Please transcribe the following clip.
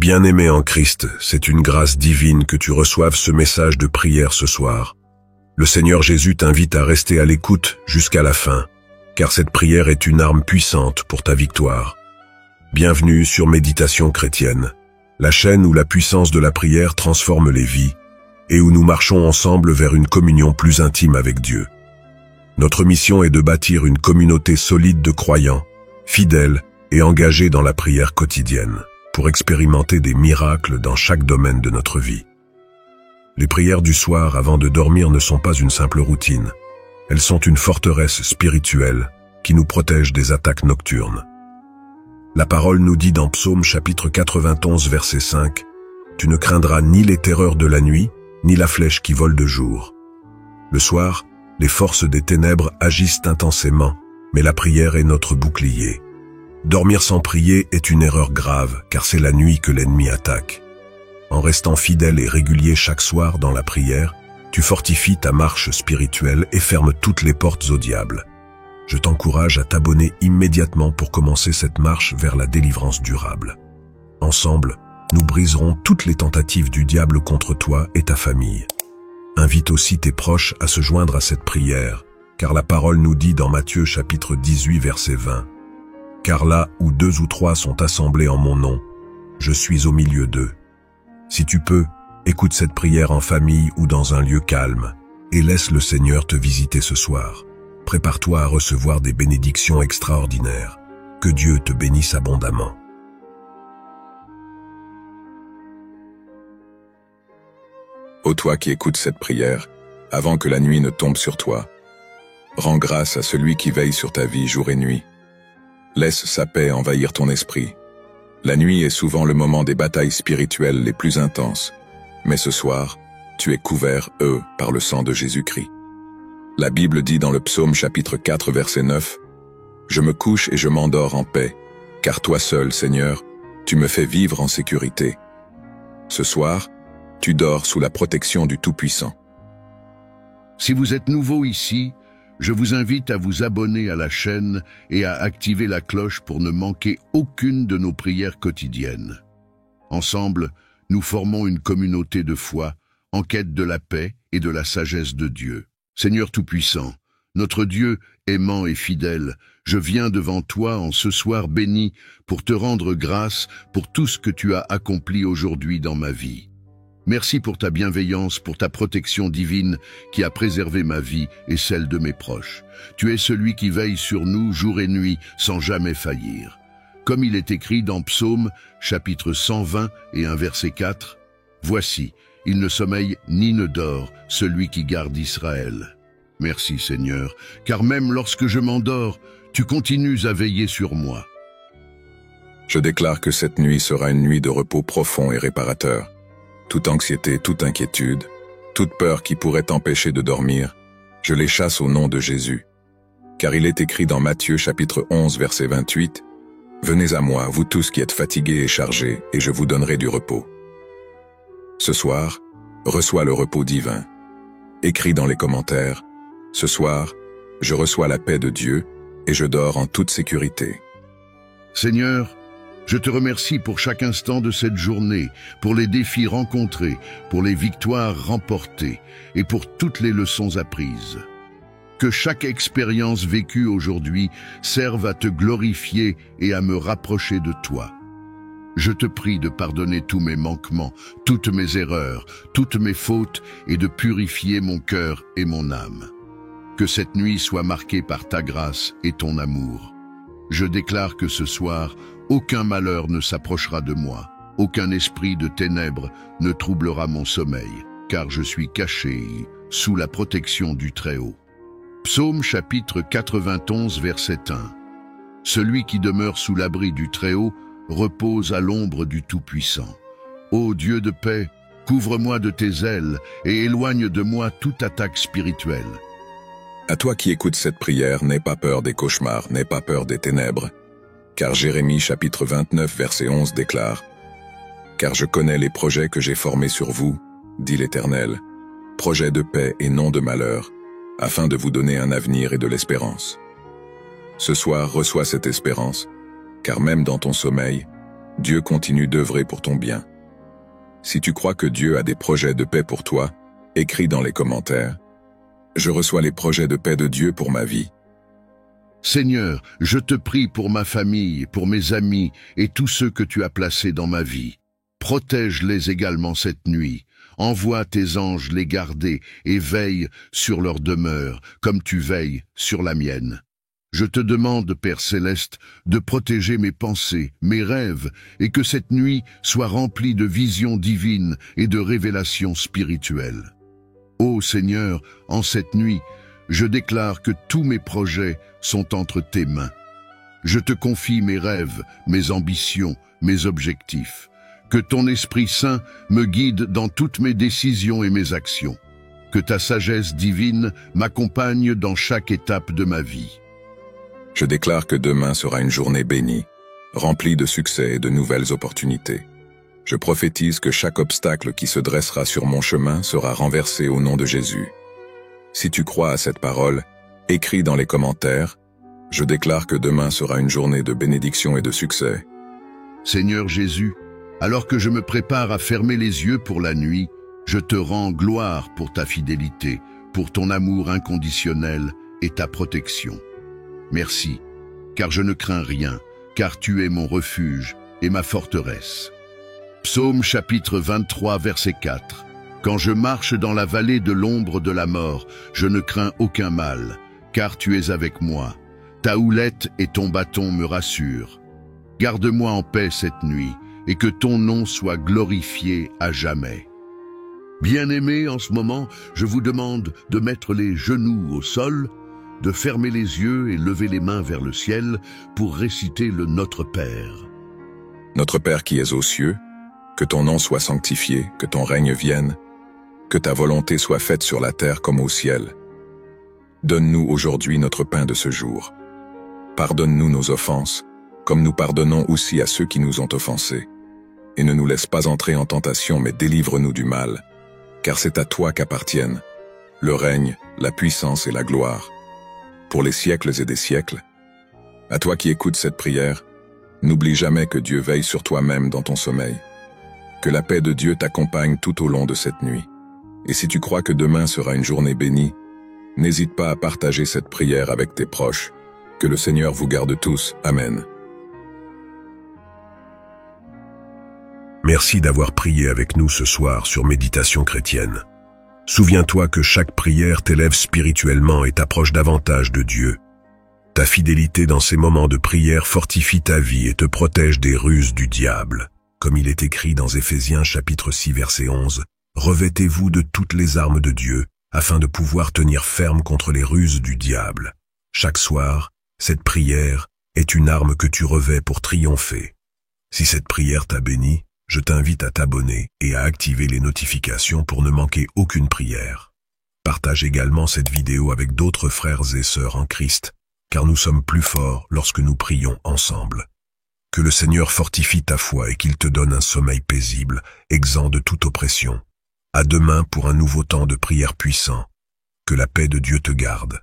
Bien-aimé en Christ, c'est une grâce divine que tu reçoives ce message de prière ce soir. Le Seigneur Jésus t'invite à rester à l'écoute jusqu'à la fin, car cette prière est une arme puissante pour ta victoire. Bienvenue sur Méditation chrétienne, la chaîne où la puissance de la prière transforme les vies et où nous marchons ensemble vers une communion plus intime avec Dieu. Notre mission est de bâtir une communauté solide de croyants, fidèles et engagés dans la prière quotidienne, pour expérimenter des miracles dans chaque domaine de notre vie. Les prières du soir avant de dormir ne sont pas une simple routine. Elles sont une forteresse spirituelle qui nous protège des attaques nocturnes. La parole nous dit dans Psaume chapitre 91 verset 5 « Tu ne craindras ni les terreurs de la nuit, ni la flèche qui vole de jour. » Le soir, les forces des ténèbres agissent intensément, mais la prière est notre bouclier. Dormir sans prier est une erreur grave, car c'est la nuit que l'ennemi attaque. En restant fidèle et régulier chaque soir dans la prière, tu fortifies ta marche spirituelle et fermes toutes les portes au diable. Je t'encourage à t'abonner immédiatement pour commencer cette marche vers la délivrance durable. Ensemble, nous briserons toutes les tentatives du diable contre toi et ta famille. Invite aussi tes proches à se joindre à cette prière, car la parole nous dit dans Matthieu chapitre 18 verset 20 « Car là où 2 ou 3 sont assemblés en mon nom, je suis au milieu d'eux. » Si tu peux, écoute cette prière en famille ou dans un lieu calme et laisse le Seigneur te visiter ce soir. Prépare-toi à recevoir des bénédictions extraordinaires. Que Dieu te bénisse abondamment. Ô toi qui écoutes cette prière, avant que la nuit ne tombe sur toi, rends grâce à celui qui veille sur ta vie jour et nuit. Laisse sa paix envahir ton esprit. La nuit est souvent le moment des batailles spirituelles les plus intenses, mais ce soir, tu es couvert, par le sang de Jésus-Christ. La Bible dit dans le Psaume chapitre 4 verset 9 « Je me couche et je m'endors en paix, car toi seul, Seigneur, tu me fais vivre en sécurité. » Ce soir, tu dors sous la protection du Tout-Puissant. Si vous êtes nouveau ici, je vous invite à vous abonner à la chaîne et à activer la cloche pour ne manquer aucune de nos prières quotidiennes. Ensemble, nous formons une communauté de foi, en quête de la paix et de la sagesse de Dieu. Seigneur Tout-Puissant, notre Dieu aimant et fidèle, je viens devant toi en ce soir béni pour te rendre grâce pour tout ce que tu as accompli aujourd'hui dans ma vie. Merci pour ta bienveillance, pour ta protection divine qui a préservé ma vie et celle de mes proches. Tu es celui qui veille sur nous jour et nuit sans jamais faillir. Comme il est écrit dans Psaume, chapitre 120 et 1 verset 4, « Voici, il ne sommeille ni ne dort, celui qui garde Israël. » Merci Seigneur, car même lorsque je m'endors, tu continues à veiller sur moi. Je déclare que cette nuit sera une nuit de repos profond et réparateur. Toute anxiété, toute inquiétude, toute peur qui pourrait t'empêcher de dormir, je les chasse au nom de Jésus. Car il est écrit dans Matthieu chapitre 11 verset 28, « Venez à moi, vous tous qui êtes fatigués et chargés, et je vous donnerai du repos. » Ce soir, reçois le repos divin. Écris dans les commentaires, « Ce soir, je reçois la paix de Dieu, et je dors en toute sécurité. » Seigneur, je te remercie pour chaque instant de cette journée, pour les défis rencontrés, pour les victoires remportées et pour toutes les leçons apprises. Que chaque expérience vécue aujourd'hui serve à te glorifier et à me rapprocher de toi. Je te prie de pardonner tous mes manquements, toutes mes erreurs, toutes mes fautes et de purifier mon cœur et mon âme. Que cette nuit soit marquée par ta grâce et ton amour. Je déclare que ce soir, aucun malheur ne s'approchera de moi, aucun esprit de ténèbres ne troublera mon sommeil, car je suis caché sous la protection du Très-Haut. Psaume chapitre 91 verset 1. Celui qui demeure sous l'abri du Très-Haut repose à l'ombre du Tout-Puissant. Ô Dieu de paix, couvre-moi de tes ailes et éloigne de moi toute attaque spirituelle. À toi qui écoutes cette prière, n'aie pas peur des cauchemars, n'aie pas peur des ténèbres. Car Jérémie chapitre 29 verset 11 déclare « Car je connais les projets que j'ai formés sur vous, dit l'Éternel, projets de paix et non de malheur, afin de vous donner un avenir et de l'espérance. » Ce soir, reçois cette espérance, car même dans ton sommeil, Dieu continue d'œuvrer pour ton bien. Si tu crois que Dieu a des projets de paix pour toi, écris dans les commentaires. Je reçois les projets de paix de Dieu pour ma vie. Seigneur, je te prie pour ma famille, pour mes amis et tous ceux que tu as placés dans ma vie. Protège-les également cette nuit. Envoie tes anges les garder et veille sur leur demeure, comme tu veilles sur la mienne. Je te demande, Père Céleste, de protéger mes pensées, mes rêves, et que cette nuit soit remplie de visions divines et de révélations spirituelles. Ô Seigneur, en cette nuit, je déclare que tous mes projets sont entre tes mains. Je te confie mes rêves, mes ambitions, mes objectifs. Que ton Esprit Saint me guide dans toutes mes décisions et mes actions. Que ta sagesse divine m'accompagne dans chaque étape de ma vie. Je déclare que demain sera une journée bénie, remplie de succès et de nouvelles opportunités. Je prophétise que chaque obstacle qui se dressera sur mon chemin sera renversé au nom de Jésus. Si tu crois à cette parole, écris dans les commentaires. Je déclare que demain sera une journée de bénédiction et de succès. Seigneur Jésus, alors que je me prépare à fermer les yeux pour la nuit, je te rends gloire pour ta fidélité, pour ton amour inconditionnel et ta protection. Merci, car je ne crains rien, car tu es mon refuge et ma forteresse. Psaume chapitre 23, verset 4. Quand je marche dans la vallée de l'ombre de la mort, je ne crains aucun mal, car tu es avec moi. Ta houlette et ton bâton me rassurent. Garde-moi en paix cette nuit, et que ton nom soit glorifié à jamais. Bien-aimés, en ce moment, je vous demande de mettre les genoux au sol, de fermer les yeux et lever les mains vers le ciel pour réciter le Notre Père. Notre Père qui es aux cieux, que ton nom soit sanctifié, que ton règne vienne, que ta volonté soit faite sur la terre comme au ciel. Donne-nous aujourd'hui notre pain de ce jour. Pardonne-nous nos offenses, comme nous pardonnons aussi à ceux qui nous ont offensés. Et ne nous laisse pas entrer en tentation, mais délivre-nous du mal, car c'est à toi qu'appartiennent le règne, la puissance et la gloire, pour les siècles et des siècles. À toi qui écoutes cette prière, n'oublie jamais que Dieu veille sur toi-même dans ton sommeil. Que la paix de Dieu t'accompagne tout au long de cette nuit. Et si tu crois que demain sera une journée bénie, n'hésite pas à partager cette prière avec tes proches. Que le Seigneur vous garde tous. Amen. Merci d'avoir prié avec nous ce soir sur Méditation chrétienne. Souviens-toi que chaque prière t'élève spirituellement et t'approche davantage de Dieu. Ta fidélité dans ces moments de prière fortifie ta vie et te protège des ruses du diable. Comme il est écrit dans Éphésiens chapitre 6 verset 11, « Revêtez-vous de toutes les armes de Dieu, afin de pouvoir tenir ferme contre les ruses du diable. » Chaque soir, cette prière est une arme que tu revêts pour triompher. Si cette prière t'a béni, je t'invite à t'abonner et à activer les notifications pour ne manquer aucune prière. Partage également cette vidéo avec d'autres frères et sœurs en Christ, car nous sommes plus forts lorsque nous prions ensemble. Que le Seigneur fortifie ta foi et qu'il te donne un sommeil paisible, exempt de toute oppression. À demain pour un nouveau temps de prière puissant. Que la paix de Dieu te garde.